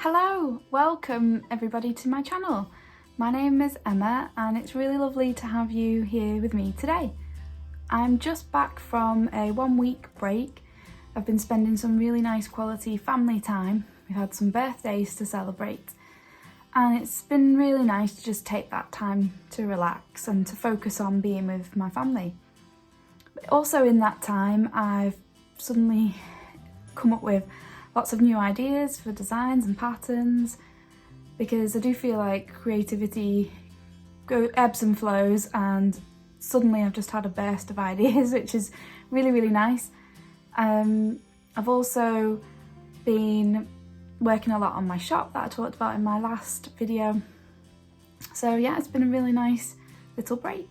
Hello, welcome everybody to my channel. My name is Emma and it's really lovely to have you here with me today. I'm just back from a 1 week break. I've been spending some really nice quality family time. We've had some birthdays to celebrate and it's been really nice to just take that time to relax and to focus on being with my family. But also in that time I've suddenly come up with lots of new ideas for designs and patterns, because I do feel like creativity ebbs and flows, and suddenly I've just had a burst of ideas, which is really nice. I've also been working a lot on my shop that I talked about in my last video. So yeah, it's been a really nice little break.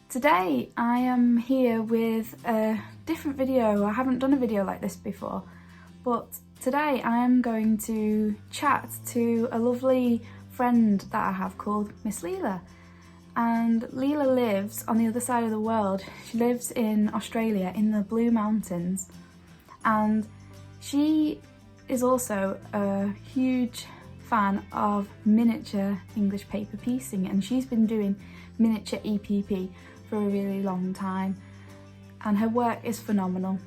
Today I am here with a different video. I haven't done a video like this before. But today I am going to chat to a lovely friend that I have called Miss Leela. And Leela lives on the other side of the world. She lives in Australia in the Blue Mountains. And she is also a huge fan of miniature English paper piecing, and she's been doing miniature EPP for a really long time. And her work is phenomenal.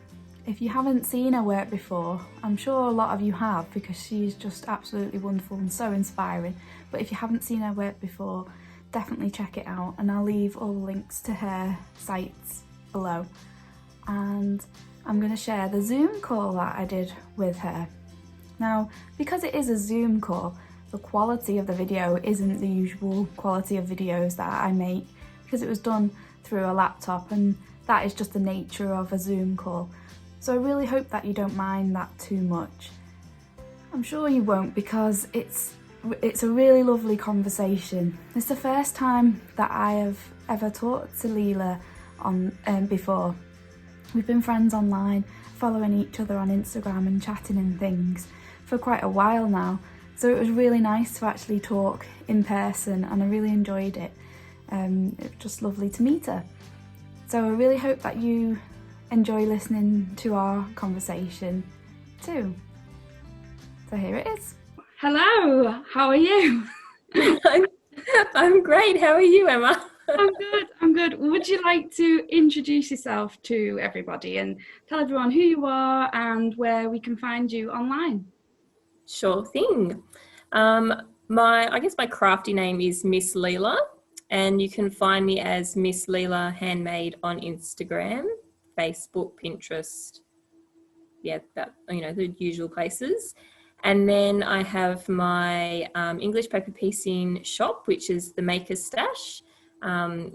If you haven't seen her work before, I'm sure a lot of you have, because she's just absolutely wonderful and so inspiring. But if you haven't seen her work before, definitely check it out, and I'll leave all the links to her sites below. And I'm going to share the Zoom call that I did with her. Now, because it is a Zoom call, the quality of the video isn't the usual quality of videos that I make, because it was done through a laptop, and that is just the nature of a Zoom call. So I really hope that you don't mind that too much. I'm sure you won't, because it's a really lovely conversation. It's the first time that I have ever talked to Leela before. We've been friends online, following each other on Instagram and chatting and things for quite a while now. So it was really nice to actually talk in person, and I really enjoyed it. It was just lovely to meet her. So I really hope that you enjoy listening to our conversation too. So here it is. Hello, how are you? I'm great. How are you, Emma? I'm good. Would you like to introduce yourself to everybody and tell everyone who you are and where we can find you online? Sure thing. I guess my crafty name is Miss Leela, and you can find me as Miss Leela Handmade on Instagram, Facebook, Pinterest, the usual places. And then I have my English paper piecing shop, which is the Maker's Stash,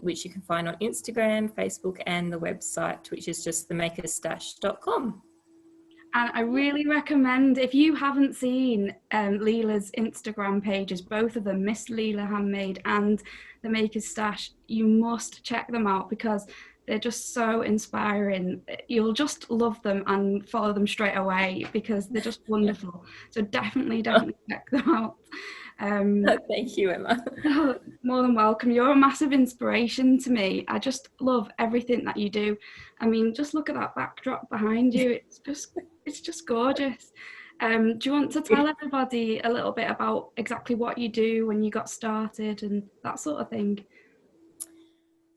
which you can find on Instagram, Facebook, and the website, which is just themakersstash.com. And I really recommend, if you haven't seen Leela's Instagram pages, both of them, Miss Leela Handmade and the Maker's Stash, you must check them out, because they're just so inspiring. You'll just love them and follow them straight away, because they're just wonderful. So definitely check them out. Thank you, Emma. More than welcome. You're a massive inspiration to me. I just love everything that you do. I mean, just look at that backdrop behind you. It's just gorgeous. Do you want to tell everybody a little bit about exactly what you do, when you got started and that sort of thing?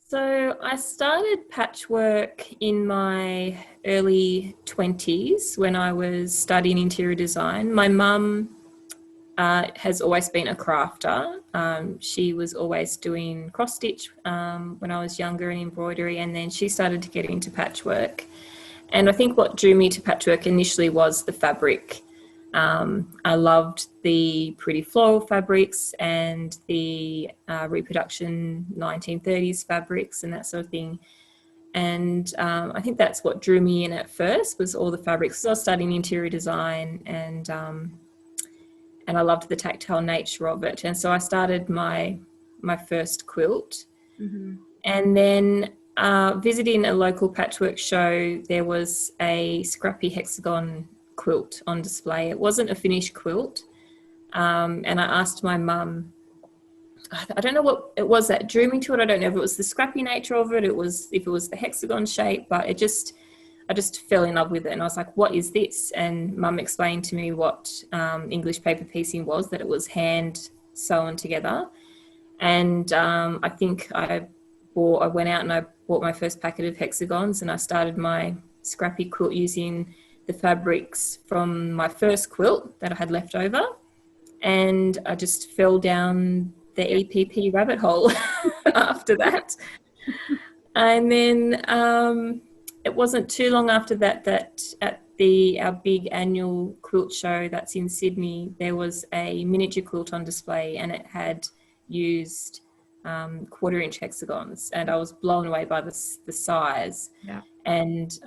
So I started patchwork in my early 20s when I was studying interior design. My mum has always been a crafter. She was always doing cross stitch when I was younger, and embroidery, and then she started to get into patchwork. And I think what drew me to patchwork initially was the fabric. I loved the pretty floral fabrics and the reproduction 1930s fabrics and that sort of thing. And I think that's what drew me in at first, was all the fabrics. So I was studying interior design, and I loved the tactile nature of it. And so I started my first quilt. Mm-hmm. And then visiting a local patchwork show, there was a scrappy hexagon quilt on display. It wasn't a finished quilt. And I asked my mum, I don't know what it was that drew me to it. I don't know if it was the scrappy nature of it, if it was the hexagon shape, but I just fell in love with it, and I was like, what is this? And Mum explained to me what English paper piecing was, that it was hand sewn together. And I think I went out and I bought my first packet of hexagons, and I started my scrappy quilt using the fabrics from my first quilt that I had left over. And I just fell down the EPP rabbit hole after that. And then it wasn't too long after that at our big annual quilt show that's in Sydney, there was a miniature quilt on display, and it had used 1/4-inch hexagons, and I was blown away by the size. Yeah. And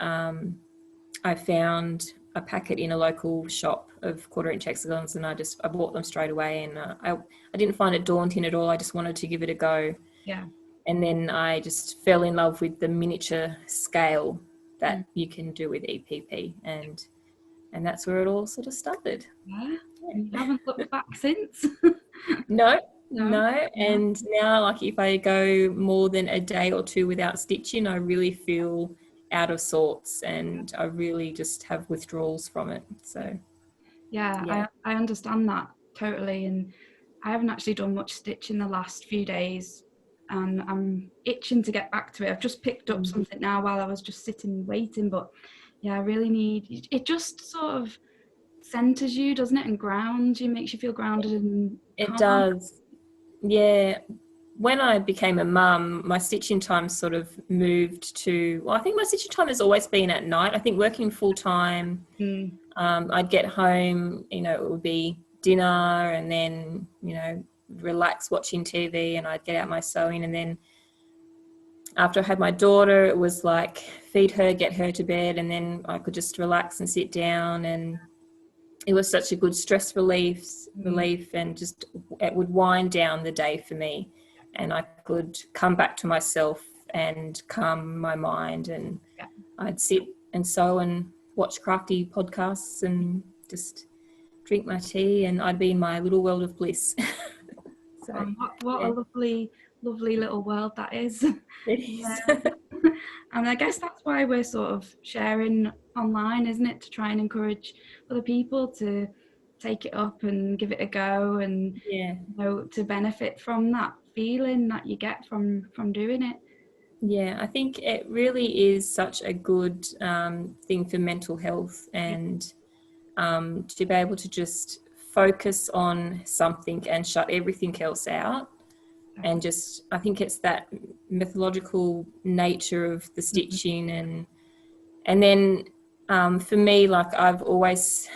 I found a packet in a local shop of 1/4-inch hexagons, and I bought them straight away, and I didn't find it daunting at all. I just wanted to give it a go. Yeah. And then I just fell in love with the miniature scale that you can do with EPP, and that's where it all sort of started. Yeah. And you haven't looked back since? No. And now, like, if I go more than a day or two without stitching, I really feel out of sorts, and I really just have withdrawals from it. So yeah. I understand that totally, and I haven't actually done much stitching the last few days, and I'm itching to get back to it. I've just picked up something now while I was just sitting waiting, but yeah, I really need it. Just sort of centers you, doesn't it, and grounds you, makes you feel grounded and it calm. does. Yeah. When I became a mum, my stitching time sort of moved to, well, I think my stitching time has always been at night. I think working full time, I'd get home, it would be dinner, and then, relax watching TV, and I'd get out my sewing. And then after I had my daughter, it was like feed her, get her to bed, and then I could just relax and sit down, and it was such a good stress relief, and just it would wind down the day for me, and I could come back to myself and calm my mind, and I'd sit and sew and watch crafty podcasts and just drink my tea, and I'd be in my little world of bliss. So what a lovely little world that is. It is. And I guess that's why we're sort of sharing online, isn't it, to try and encourage other people to take it up and give it a go, and to benefit from that feeling that you get from doing it. Yeah, I think it really is such a good thing for mental health, and to be able to just focus on something and shut everything else out. And just, I think it's that mythological nature of the stitching, and then for me, like, I've always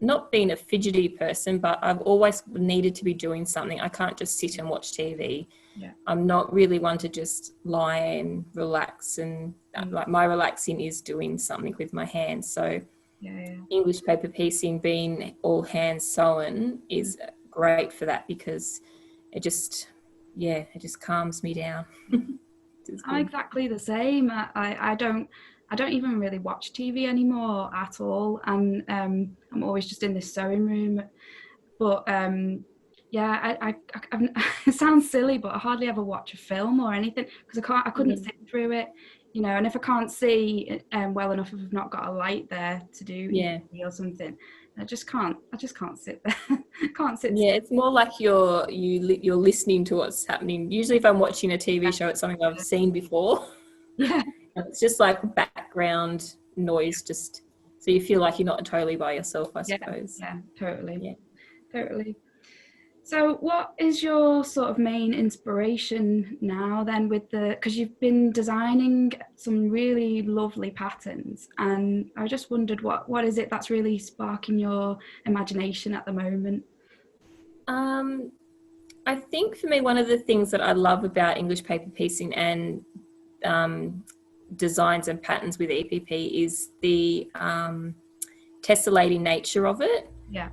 not been a fidgety person, but I've always needed to be doing something. I can't just sit and watch TV. Yeah. I'm not really one to just lie and relax, and like, my relaxing is doing something with my hands. So English paper piecing, being all hand sewn, is great for that, because it just calms me down. I'm exactly the same. I don't even really watch TV anymore at all, and I'm always just in this sewing room. But it sounds silly, but I hardly ever watch a film or anything, because I couldn't sit through it, and if I can't see well enough, if I've not got a light there to do or something, I just can't sit there. Can't sit. Yeah, it's more like you're listening to what's happening. Usually if I'm watching a TV show, it's something I've seen before. Yeah. It's just like background noise, just so you feel like you're not totally by yourself, I suppose. Yeah, totally. Yeah. Totally. So what is your sort of main inspiration now then, because you've been designing some really lovely patterns, and I just wondered what is it that's really sparking your imagination at the moment? I think for me, one of the things that I love about English paper piecing and designs and patterns with EPP is the tessellating nature of it. Yeah.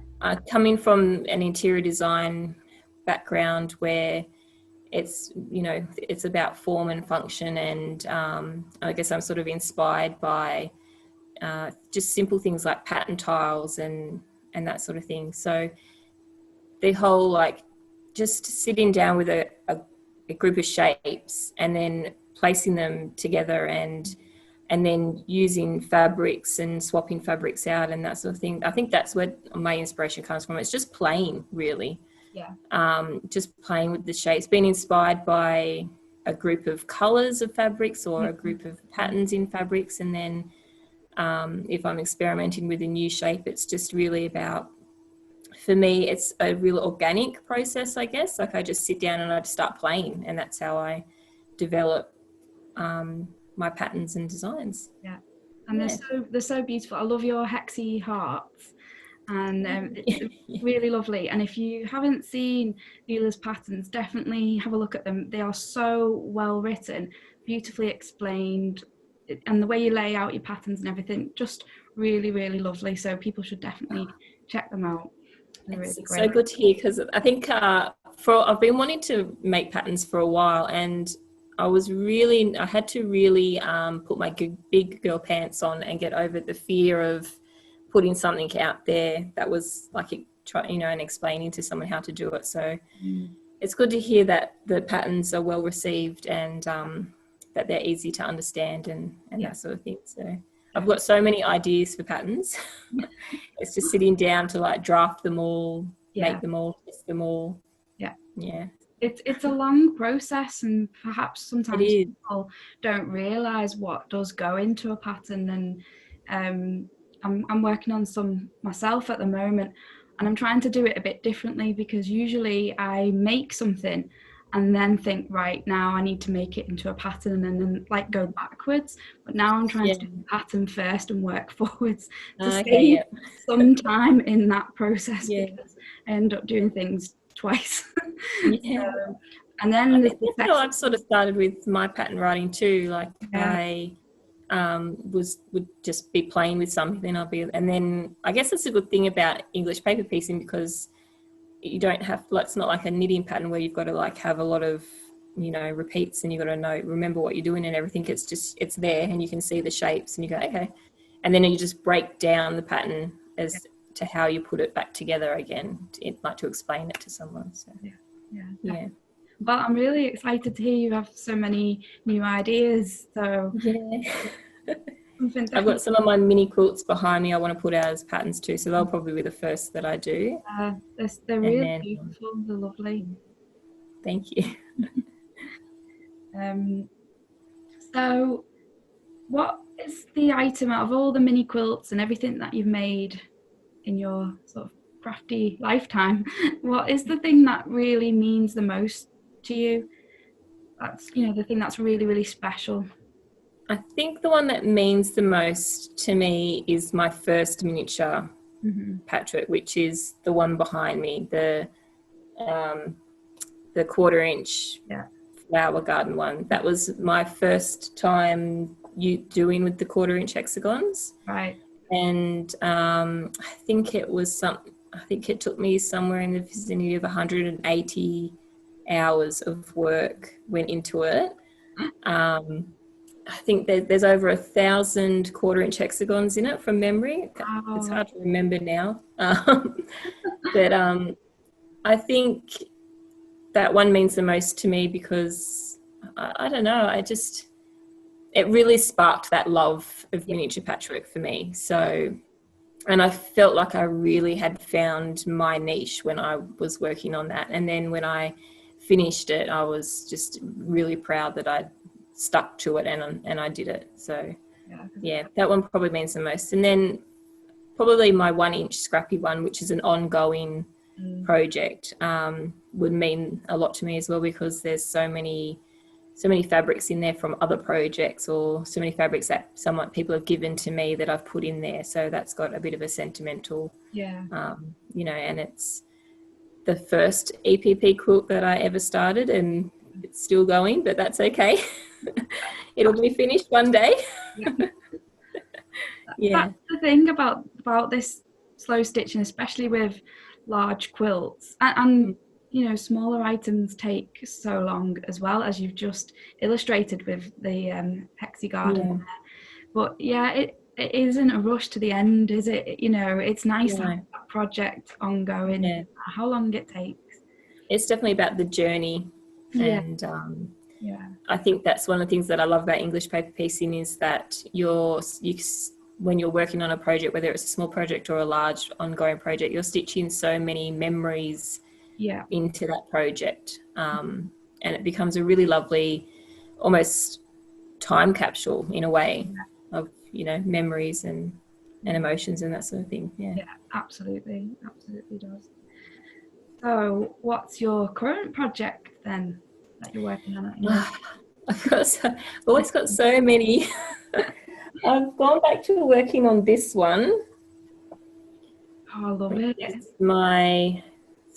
Coming from an interior design background where it's about form and function, and I guess I'm sort of inspired by just simple things like pattern tiles and that sort of thing. So the whole, like, just sitting down with a group of shapes and then placing them together and and then using fabrics and swapping fabrics out and that sort of thing. I think that's where my inspiration comes from. It's just playing, really. Yeah. Just playing with the shapes, being inspired by a group of colors of fabrics or a group of patterns in fabrics. And then if I'm experimenting with a new shape, it's just really about, for me, it's a real organic process, I guess. Like I just sit down and I just start playing, and that's how I develop my patterns and designs. Yeah, and they're so beautiful. I love your hexy hearts, and it's really lovely. And if you haven't seen Leela's patterns, definitely have a look at them. They are so well written, beautifully explained, and the way you lay out your patterns and everything, just really, really lovely. So people should definitely check them out. They're really great. So good to hear, because I think I've been wanting to make patterns for a while, and I had to really put my big girl pants on and get over the fear of putting something out there that was like, and explaining to someone how to do it. So it's good to hear that the patterns are well received and that they're easy to understand and that sort of thing. So I've got so many ideas for patterns. It's just sitting down to like draft them all, make them all, test them all. Yeah. It's a long process, and perhaps sometimes people don't realise what does go into a pattern. And I'm working on some myself at the moment, and I'm trying to do it a bit differently, because usually I make something and then think, right, now I need to make it into a pattern and then like go backwards. But now I'm trying to do the pattern first and work forwards to save some time in that process, because I end up doing things twice. And then I've sort of started with my pattern writing too. Like I would just be playing with something. And then I guess that's a good thing about English paper piecing, because you don't have, like, it's not like a knitting pattern where you've got to like have a lot of repeats and you've got to remember what you're doing and everything. It's there and you can see the shapes and you go, okay, and then you just break down the pattern as to how you put it back together again, like to explain it to someone. So yeah. Well, I'm really excited to hear you have so many new ideas. So I've got some of my mini quilts behind me I want to put out as patterns too, so they'll probably be the first that I do. They're really beautiful. They're lovely. Thank you. So what is the item out of all the mini quilts and everything that you've made in your sort of crafty lifetime, what is the thing that really means the most to you? That's the thing that's really, really special. I think the one that means the most to me is my first miniature patchwork, which is the one behind me, the 1/4-inch flower garden one. That was my first time doing with the 1/4-inch hexagons. Right. And I think it took me somewhere in the vicinity of 180 hours of work went into it. I think there's over 1,000 1/4-inch hexagons in it from memory. Wow. It's hard to remember now. But I think that one means the most to me because, I don't know, it really sparked that love of miniature patchwork for me. So, and I felt like I really had found my niche when I was working on that. And then when I finished it, I was just really proud that I'd stuck to it and I did it. So that one probably means the most. And then probably my 1-inch scrappy one, which is an ongoing project, would mean a lot to me as well, because there's so many fabrics in there from other projects, or so many fabrics that people have given to me that I've put in there. So that's got a bit of a sentimental, and it's the first EPP quilt that I ever started, and it's still going, but that's okay. It'll be finished one day. That's the thing about this slow stitching, especially with large quilts, and smaller items take so long as well, as you've just illustrated with the hexy garden. But it isn't a rush to the end, is it? It's nice to have that project ongoing, how long it takes. It's definitely about the journey, and Yeah. I think that's one of the things that I love about English paper piecing is that when you're working on a project, whether it's a small project or a large ongoing project, you're stitching so many memories Yeah. into that project. And it becomes a really lovely, almost time capsule in a way of, memories and emotions and that sort of thing. Yeah. Yeah, absolutely. Absolutely does. So what's your current project then that you're working on at the moment? I've always got so many. I've gone back to working on this one. Oh, I love it. It's my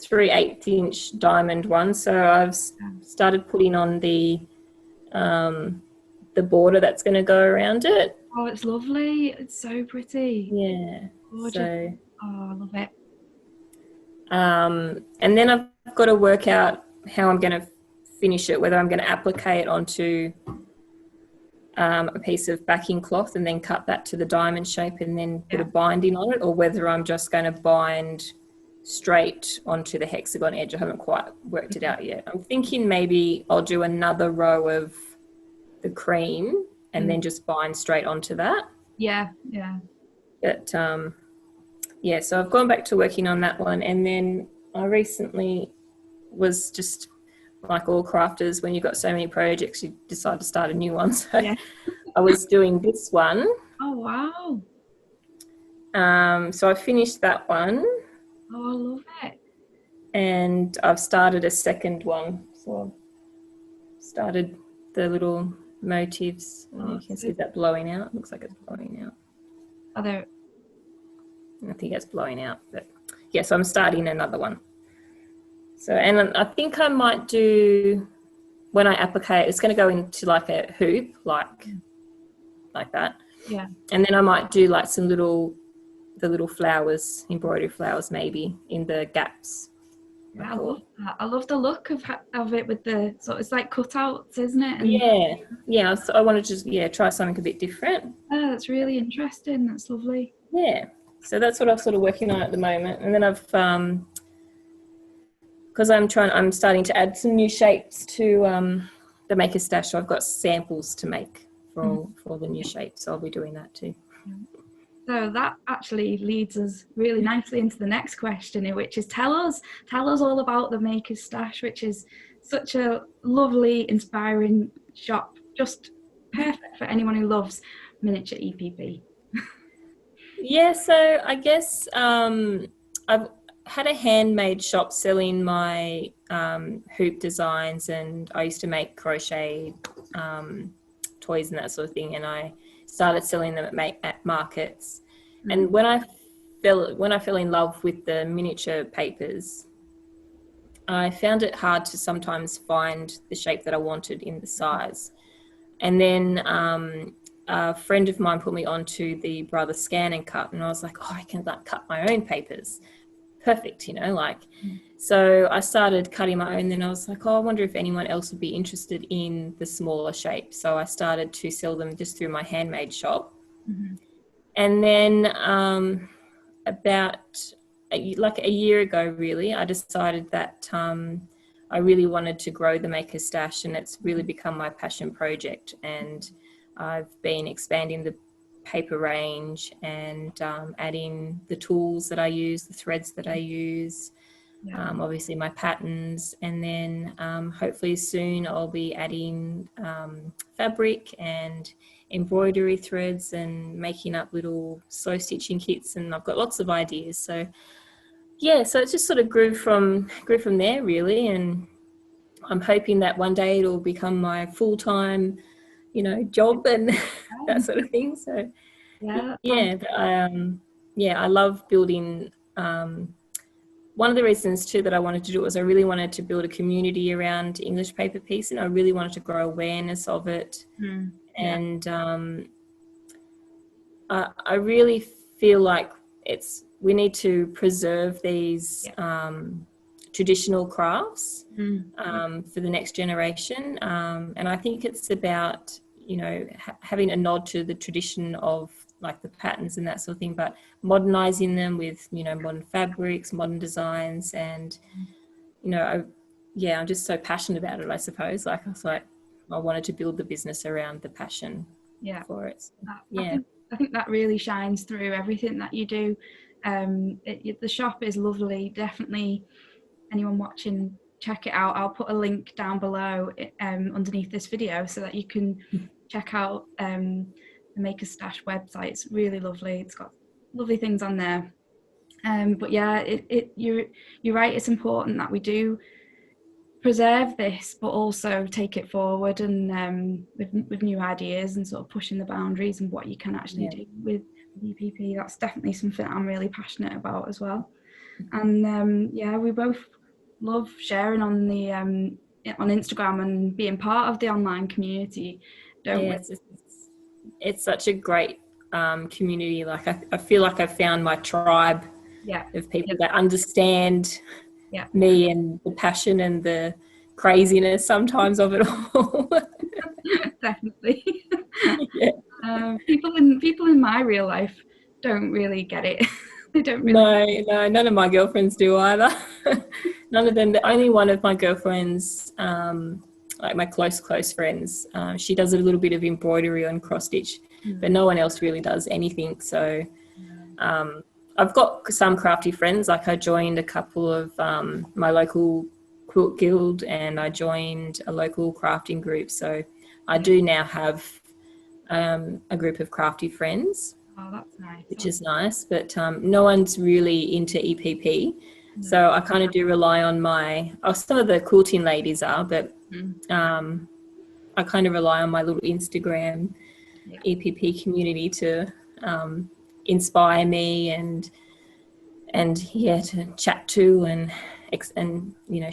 3/8 inch diamond one. So I've started putting on the border that's going to go around it. Oh, it's lovely. It's so pretty. Yeah. Gorgeous. So, Oh, I love it. and then I've got to work out how I'm going to finish it, whether I'm going to applique it onto a piece of backing cloth and then cut that to the diamond shape and then put a binding on it, or whether I'm just going to bind straight onto the hexagon edge. I haven't quite worked it out yet. I'm thinking maybe I'll do another row of the cream and then just bind straight onto that. Yeah. But yeah, so I've gone back to working on that one, and then I recently was just like all crafters, when you've got so many projects, you decide to start a new one. So I was doing this one. Oh, wow. So I finished that one. Oh, I love it. And I've started a second one. So I've started the little motifs. You can see that blowing out. Looks like it's blowing out. Are there? I think it's blowing out. But yeah, so I'm starting another one. So, and I think I might do, when I applique, it's going to go into like a hoop, like that. Yeah. And then I might do like the little flowers, embroidery flowers maybe in the gaps. Yeah, I love that. I love the look of it with the, so it's like cutouts, isn't it? And yeah. So I want to just try something a bit different. Oh, that's really interesting. That's lovely. Yeah. So that's what I'm sort of working on at the moment. And then I've because I'm starting to add some new shapes to the maker stash. So I've got samples to make for all the new shapes. So I'll be doing that too. So that actually leads us really nicely into the next question, which is tell us all about the Maker's Stash, which is such a lovely, inspiring shop, just perfect for anyone who loves miniature EPP. Yeah, so I guess I've had a handmade shop selling my hoop designs, and I used to make crochet toys and that sort of thing, and I started selling them at markets. And when I fell in love with the miniature papers, I found it hard to sometimes find the shape that I wanted in the size. And then a friend of mine put me onto the Brother Scan and Cut, and I was like, oh, I can cut my own papers. Perfect, So I started cutting my own. Then I was like, oh, I wonder if anyone else would be interested in the smaller shape. So I started to sell them just through my handmade shop. And then about a year ago, really, I decided that I really wanted to grow the Maker Stash, and it's really become my passion project. And I've been expanding the paper range and adding the tools that I use, the threads that I use, obviously my patterns, and then hopefully soon I'll be adding fabric and embroidery threads and making up little slow stitching kits, and I've got lots of ideas. So yeah, so it just sort of grew from there really, and I'm hoping that one day it'll become my full-time job and that sort of thing. So I love building. One of the reasons too that I wanted to do it was I really wanted to build a community around English paper piecing. I really wanted to grow awareness of it. And I really feel like we need to preserve these traditional crafts for the next generation. And I think it's about, having a nod to the tradition of like the patterns and that sort of thing, but modernizing them with, modern fabrics, modern designs. And, I'm just so passionate about it, I suppose. Like, I was like, I wanted to build the business around the passion for it. I think that really shines through everything that you do. The shop is lovely. Definitely, anyone watching, check it out. I'll put a link down below underneath this video so that you can check out the Make a Stash website. It's really lovely. It's got lovely things on there. But yeah, you're right. It's important that we do preserve this, but also take it forward and with new ideas and sort of pushing the boundaries and what you can actually do with EPP. That's definitely something I'm really passionate about as well. And we both love sharing on the on Instagram and being part of the online community, don't we? It's such a great community. Like I feel like I've found my tribe of people that understand me and the passion and the craziness sometimes of it all. Definitely. People in my real life don't really get it. They don't really. No, none of my girlfriends do either. None of them. The only one of my girlfriends, like my close friends, she does a little bit of embroidery on cross stitch, but no one else really does anything. So I've got some crafty friends. Like I joined a couple of my local quilt guild, and I joined a local crafting group. So I do now have a group of crafty friends. Oh, that's nice. Which is nice, but no one's really into EPP. So I kind of do rely on some of the quilting ladies are, but I kind of rely on my little Instagram EPP community to inspire me and to chat to and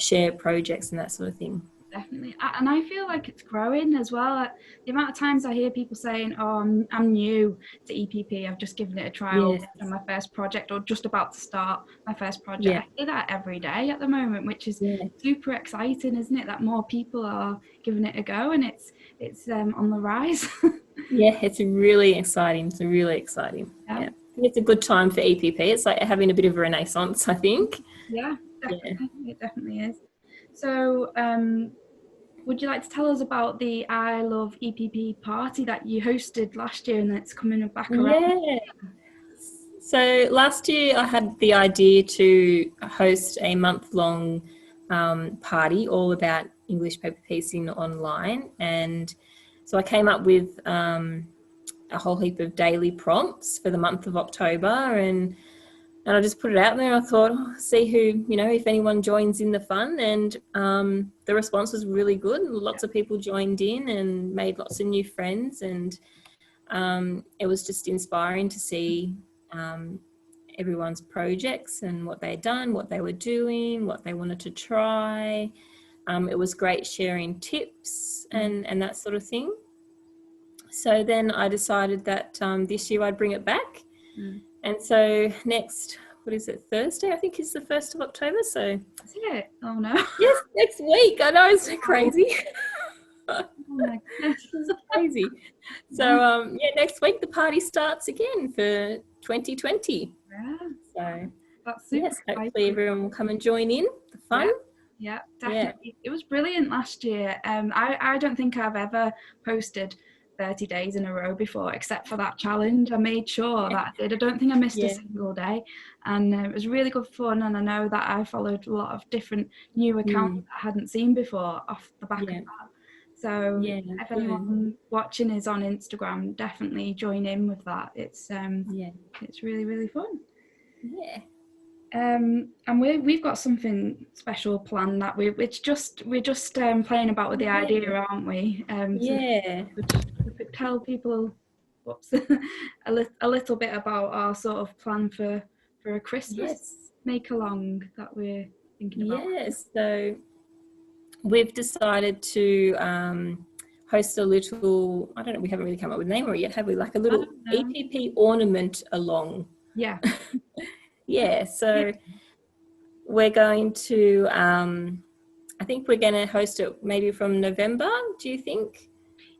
share projects and that sort of thing. Definitely. And I feel like it's growing as well. The amount of times I hear people saying, oh, I'm new to EPP, I've just given it a trial on my first project, or just about to start my first project. I hear that every day at the moment, which is super exciting, isn't it? That more people are giving it a go, and it's on the rise. It's really exciting. It's really exciting. Yeah. It's a good time for EPP. It's like having a bit of a renaissance, I think. Yeah, definitely. It definitely is. So, would you like to tell us about the I Love EPP party that you hosted last year and that's coming back around? Yeah. So last year I had the idea to host a month-long party all about English paper piecing online. And so I came up with a whole heap of daily prompts for the month of October, and I just put it out there. I thought, see who, if anyone joins in the fun. And the response was really good. Lots of people joined in and made lots of new friends. And it was just inspiring to see everyone's projects and what they'd done, what they were doing, what they wanted to try. It was great sharing tips and that sort of thing. So then I decided that this year I'd bring it back. And so next, Thursday, I think is the 1st of October. So is it? Oh no. Yes, next week. I know, it's crazy. Oh my goodness, this is crazy. So next week the party starts again for 2020. Yeah. So that's super hopefully everyone will come and join in the fun. Yeah, definitely. It was brilliant last year. I don't think I've ever posted 30 days in a row before, except for that challenge. I made sure that I did. I don't think I missed a single day, and it was really good fun. And I know that I followed a lot of different new accounts that I hadn't seen before off the back of that. So if anyone watching is on Instagram, definitely join in with that. It's really, really fun. And we've got something special planned that we're just playing about with the idea, aren't we? We could tell people a little bit about our sort of plan for a Christmas make along that we're thinking about. So we've decided to host a little, I don't know, we haven't really come up with a name yet, have we? Like a little EPP ornament along. So we're going to, I think we're going to host it maybe from November, do you think?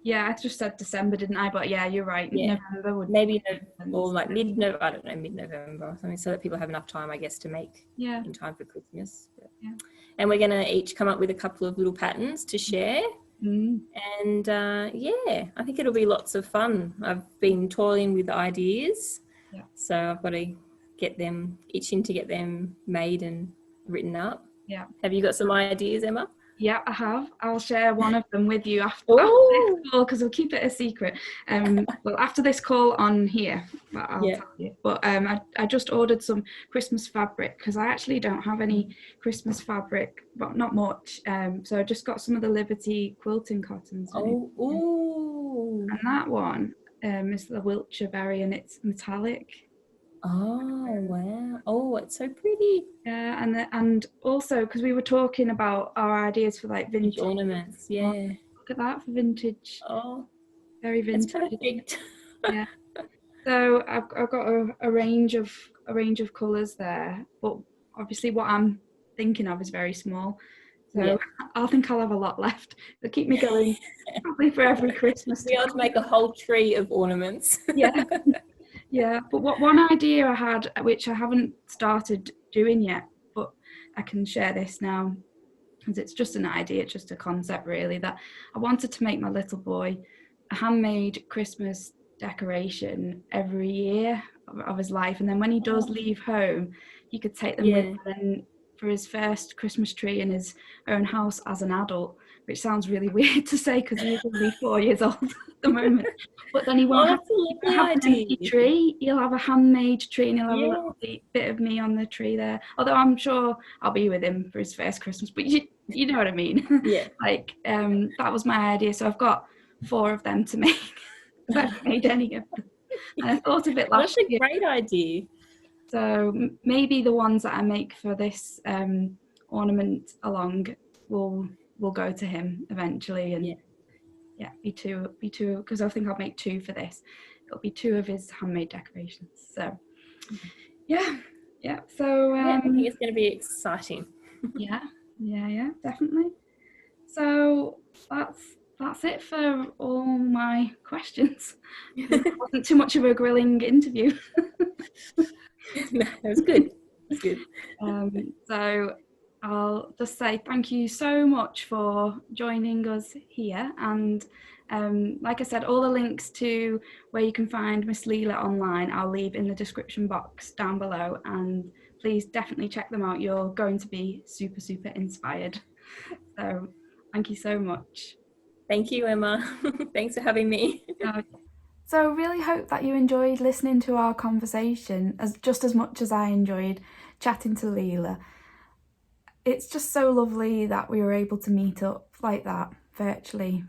Yeah, I just said December, didn't I? But yeah, you're right. November would maybe, or like mid-November, I don't know, mid-November or something, so that people have enough time, I guess, to make in time for Christmas. And we're going to each come up with a couple of little patterns to share. And yeah, I think it'll be lots of fun. I've been toiling with ideas, so I've got to itching to get them made and written up. Yeah. Have you got some ideas, Emma? Yeah, I have. I'll share one of them with you after this call, because we'll keep it a secret. Well, after this call on here, I'll tell you. But I just ordered some Christmas fabric because I actually don't have any Christmas fabric, but not much. So I just got some of the Liberty quilting cottons. Oh, and that one is the Wiltshire berry, and it's metallic. Oh, wow. Oh, it's so pretty. Yeah, and also because we were talking about our ideas for like vintage ornaments. Yeah. Look at that for vintage. Oh, very vintage. It's perfect. Yeah. So I've got a range of colours there, but obviously what I'm thinking of is very small. So I think I'll have a lot left. They'll keep me going probably for every Christmas. We ought to make a whole tree of ornaments. Yeah. Yeah, but one idea I had, which I haven't started doing yet, but I can share this now, because it's just an idea, it's just a concept really, that I wanted to make my little boy a handmade Christmas decoration every year of his life, and then when he does leave home, he could take them with him, and for his first Christmas tree in his own house as an adult, which sounds really weird to say because he's only 4 years old at the moment. But then he won't have an empty tree. He'll have a handmade tree, and he'll have a little bit of me on the tree there. Although I'm sure I'll be with him for his first Christmas. But you know what I mean? Yeah. Like that was my idea. So I've got 4 of them to make. I haven't made any of them. And I thought of it last year. That's a great idea. So maybe the ones that I make for this ornament along will go to him eventually, and be two because I think I'll make 2 for this. It'll be 2 of his handmade decorations. So yeah. So I think it's going to be exciting. yeah, definitely. So that's it for all my questions. It wasn't too much of a grilling interview. No, it was good. It was good. So I'll just say thank you so much for joining us here, and like I said, all the links to where you can find Miss Leela online I'll leave in the description box down below, and please definitely check them out. You're going to be super inspired. So thank you so much. Thank you, Emma. Thanks for having me. So really hope that you enjoyed listening to our conversation just as much as I enjoyed chatting to Leela. It's just so lovely that we were able to meet up like that virtually,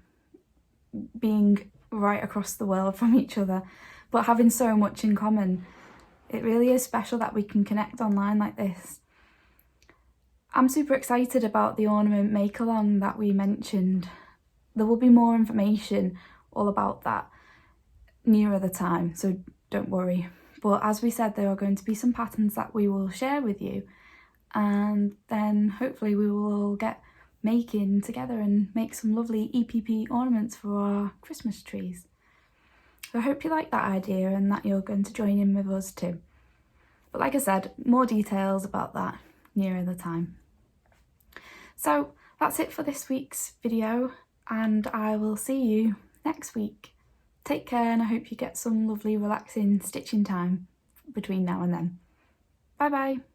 being right across the world from each other, but having so much in common. It really is special that we can connect online like this. I'm super excited about the ornament make-along that we mentioned. There will be more information all about that nearer the time, so don't worry. But as we said, there are going to be some patterns that we will share with you, and then hopefully we will all get making together and make some lovely EPP ornaments for our Christmas trees. So I hope you like that idea and that you're going to join in with us too. But like I said, more details about that nearer the time. So that's it for this week's video, and I will see you next week. Take care, and I hope you get some lovely relaxing stitching time between now and then. Bye bye.